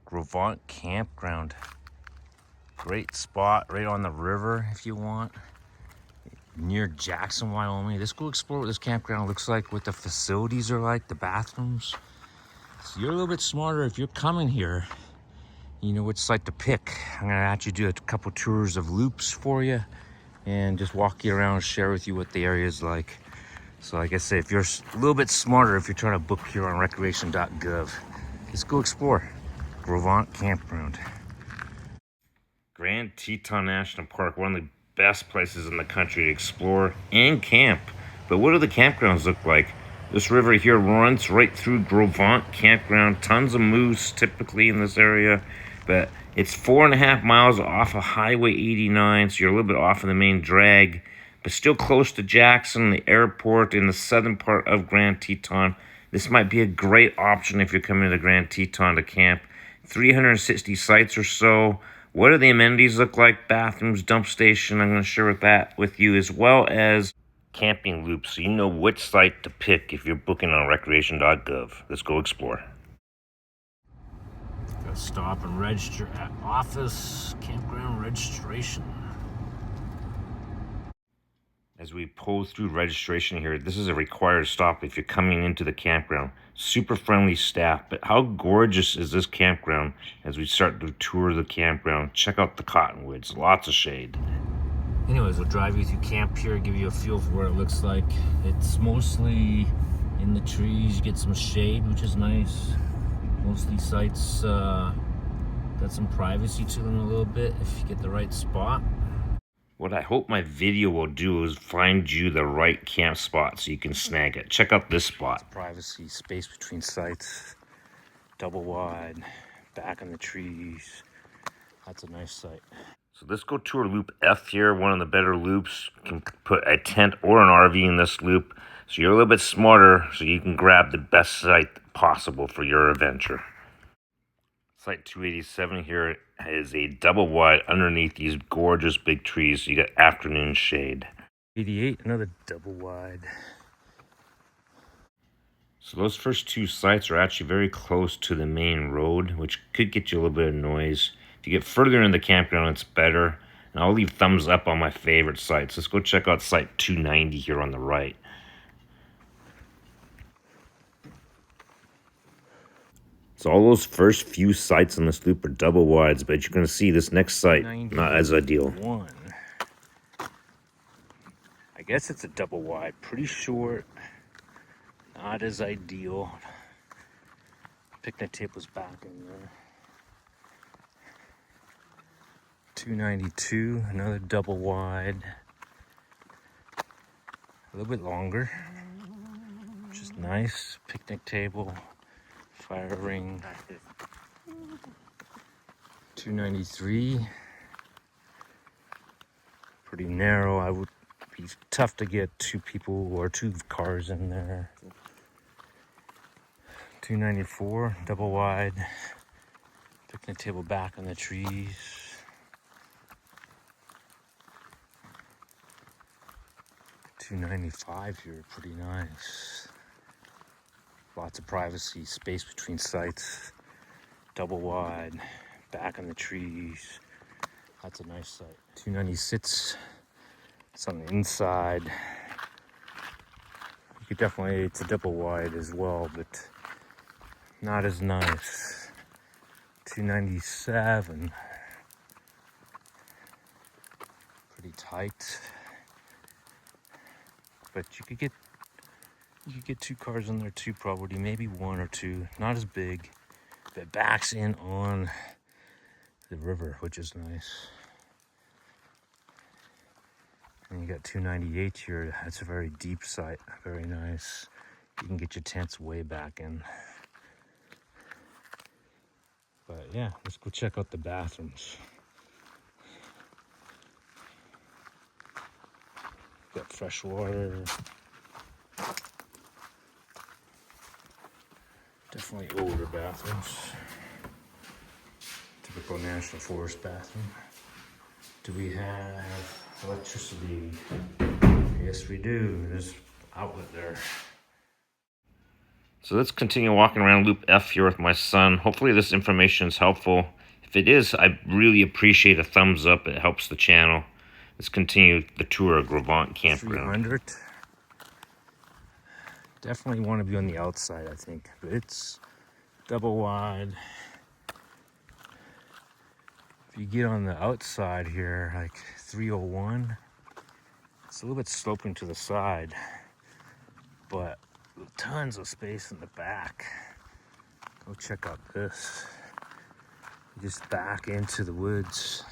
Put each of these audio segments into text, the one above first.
Gros Ventre Campground. Great spot right on the river if you want. Near Jackson, Wyoming. Let's go explore what this campground looks like, what the facilities are like, the bathrooms. So you're a little bit smarter if you're coming here. You know which site to pick. I'm gonna actually do a couple tours of loops for you and just walk you around and share with you what the area is like. So like I say, if you're a little bit smarter, if you're trying to book here on recreation.gov, let's go explore Gros Ventre Campground. Grand Teton National Park, one of the best places in the country to explore and camp. But what do the campgrounds look like? This river here runs right through Gros Ventre Campground. Tons of moose typically in this area, but it's 4.5 miles off of Highway 89, so you're a little bit off of the main drag, but still close to Jackson, the airport, in the southern part of Grand Teton. This might be a great option if you're coming to Grand Teton to camp. 360 sites or so. What do the amenities look like? Bathrooms, dump station. I'm going to share that with you, as well as camping loops, so you know which site to pick if you're booking on recreation.gov. Let's go explore. Gotta stop and register at office campground registration. As we pull through registration here, this is a required stop if you're coming into the campground. Super friendly staff, but how gorgeous is this campground? As we start to tour the campground, check out the cottonwoods, lots of shade. Anyways, we'll drive you through camp here, give you a feel for what it looks like. It's mostly in the trees, you get some shade, which is nice. Most of these sites got some privacy to them a little bit if you get the right spot. What I hope my video will do is find you the right camp spot so you can snag it. Check out this spot. It's privacy, space between sites, double wide, back in the trees. That's a nice site. So let's go tour loop F here, one of the better loops. You can put a tent or an RV in this loop, so you're a little bit smarter, so you can grab the best site possible for your adventure. Site 287 here is a double wide underneath these gorgeous big trees, so you got afternoon shade. 88, another double wide. So those first two sites are actually very close to the main road, which could get you a little bit of noise. If you get further into the campground, it's better. And I'll leave thumbs up on my favorite sites. Let's go check out site 290 here on the right. So all those first few sites on this loop are double wides, but you're going to see this next site, not as ideal. I guess it's a double wide, pretty short, not as ideal. Picnic table's back in there. 292, another double wide. A little bit longer, which is nice. Picnic table, fire ring. 293, pretty narrow. I would be tough to get two people or two cars in there. 294, double wide. Picnic table back on the trees. 295 here, pretty nice. Lots of privacy, space between sites. Double wide, back in the trees. That's a nice site. 296, it's on the inside. You could definitely, it's a double wide as well, but not as nice. 297, pretty tight. But you could get two cars in there too, probably, maybe one or two. Not as big, but backs in on the river, which is nice. And you got 298 here. That's a very deep site, very nice. You can get your tents way back in. But yeah, let's go check out the bathrooms. Got fresh water. Definitely older bathrooms. Typical National Forest bathroom. Do we have electricity? Yes, we do. There's outlet there. So let's continue walking around Loop F here with my son. Hopefully this information is helpful. If it is, I really appreciate a thumbs up. It helps the channel. Let's continue the tour of Gros Ventre Campground. 300. Definitely want to be on the outside, I think. But it's double wide. If you get on the outside here, like 301, it's a little bit sloping to the side, but tons of space in the back. Go check out this. You just back into the woods.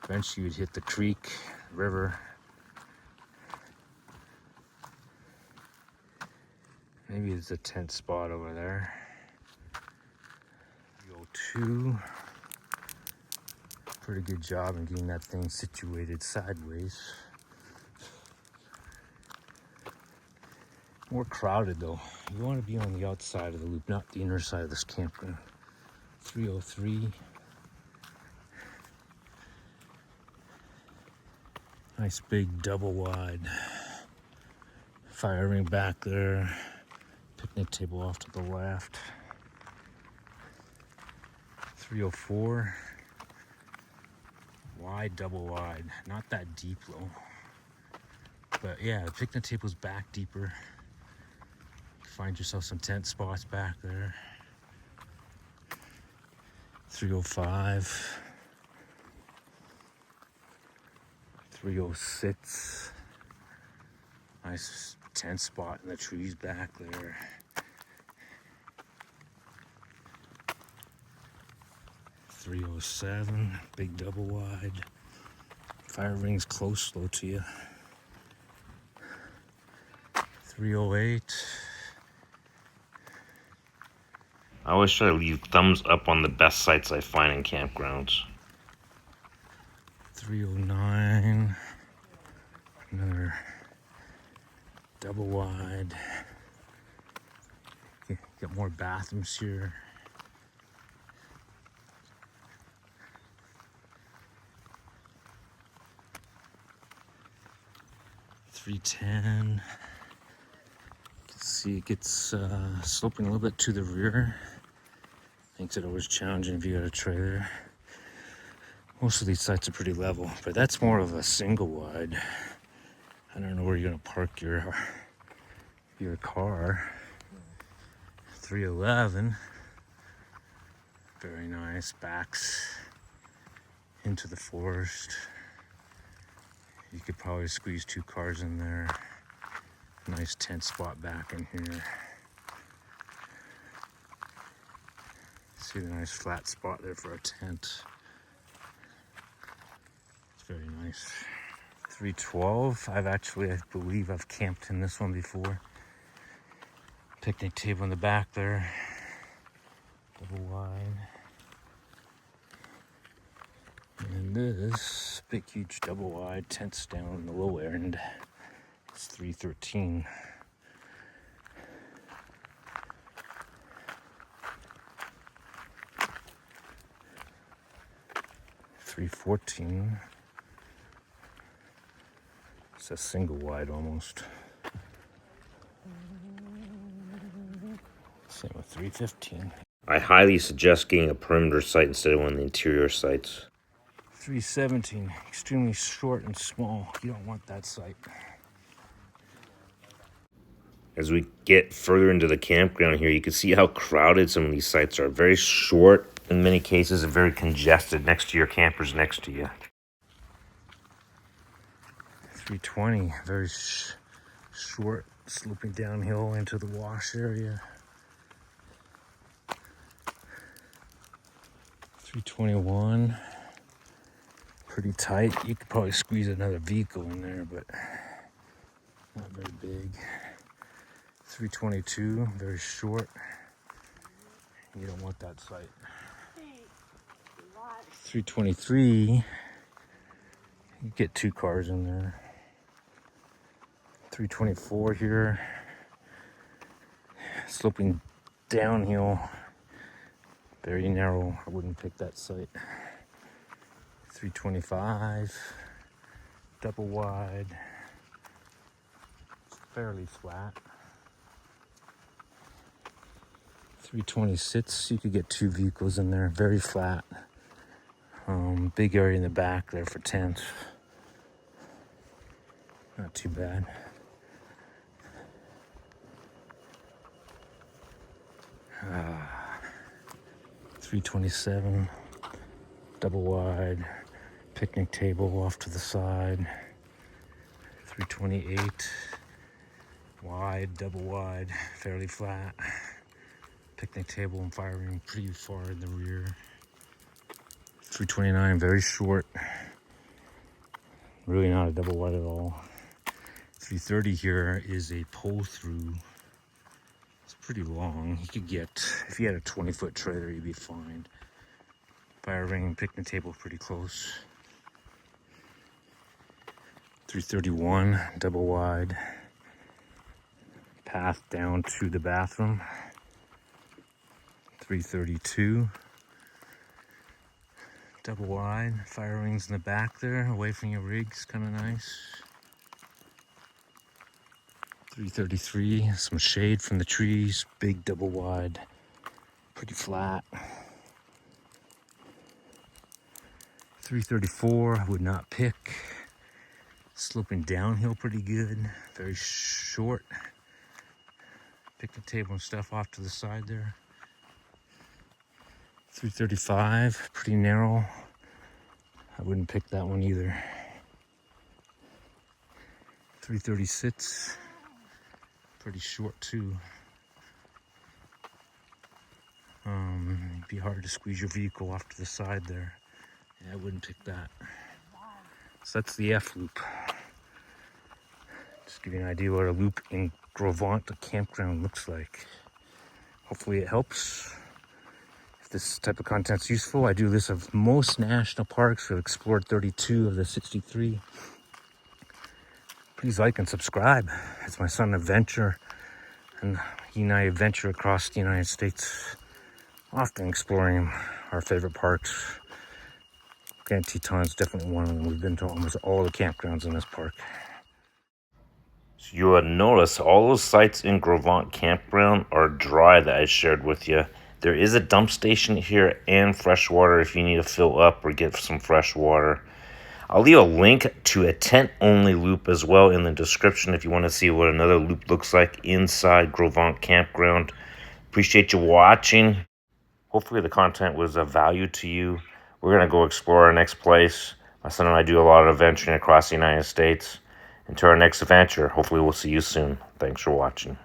Eventually you'd hit the creek, river. Maybe it's a tent spot over there. 302. Pretty good job in getting that thing situated sideways. More crowded though. You want to be on the outside of the loop, not the inner side of this campground. 303. Nice big double wide fire ring back there. Picnic table off to the left. 304. Wide, double wide. Not that deep though. But yeah, the picnic table's back deeper. Find yourself some tent spots back there. 305. 306. Nice tent spot in the trees back there. 307, big double wide. Fire ring's close though to you. 308. I always try to leave thumbs up on the best sites I find in campgrounds. 309. Another double wide. Got more bathrooms here. 310. See, it gets sloping a little bit to the rear. Makes it always challenging if you got a trailer. Most of these sites are pretty level, but that's more of a single wide. I don't know where you're gonna park your car. 311. Very nice. Backs into the forest. You could probably squeeze 2 cars in there. Nice tent spot back in here. See the nice flat spot there for a tent. It's very nice. 312. I believe I've camped in this one before. Picnic table in the back there. Double wide. And this big, huge double wide tents down in the low end. It's 313. $314. It's a single wide almost. Same with 315. I highly suggest getting a perimeter site instead of one of the interior sites. 317, extremely short and small. You don't want that site. As we get further into the campground here, you can see how crowded some of these sites are. Very short in many cases and very congested next to your campers next to you. 320, very short, sloping downhill into the wash area. 321, pretty tight. You could probably squeeze another vehicle in there, but not very big. 322, very short. You don't want that site. 323, you get 2 cars in there. 324 here, sloping downhill, very narrow. I wouldn't pick that site. 325, double wide, fairly flat. 320 sits. You could get 2 vehicles in there. Very flat. Big area in the back there for tents. Not too bad. Uh, 327, double wide, picnic table off to the side. 328, wide, double wide, fairly flat. Picnic table and fire room pretty far in the rear. 329, very short. Really not a double wide at all. 330 here is a pull through. It's pretty long. You could get, if you had a 20-foot trailer, you'd be fine. Fire ring and picnic table pretty close. 331, double wide. Path down to the bathroom. 332, double wide. Fire rings in the back there, away from your rigs, kind of nice. 333, some shade from the trees, big double wide, pretty flat. 334, I would not pick. Sloping downhill pretty good, very short. Picnic table and stuff off to the side there. 335, pretty narrow. I wouldn't pick that one either. 336, pretty short too. It'd be hard to squeeze your vehicle off to the side there. Yeah, I wouldn't pick that. So that's the F loop. Just give you an idea what a loop in Gros Ventre Campground looks like. Hopefully it helps. If this type of content's useful, I do this of most national parks. I've explored 32 of the 63. Please like and subscribe. It's my son adventure, and he and I adventure across the United States, often exploring our favorite parks. Grand Teton-Know's definitely one of them. We've been to almost all the campgrounds in this park. So you will notice all those sites in Gros Ventre Campground are dry that I shared with you. There is a dump station here and fresh water if you need to fill up or get some fresh water. I'll leave a link to a tent-only loop as well in the description if you want to see what another loop looks like inside Gros Ventre Campground. Appreciate you watching. Hopefully the content was of value to you. We're going to go explore our next place. My son and I do a lot of adventuring across the United States. Until our next adventure, hopefully we'll see you soon. Thanks for watching.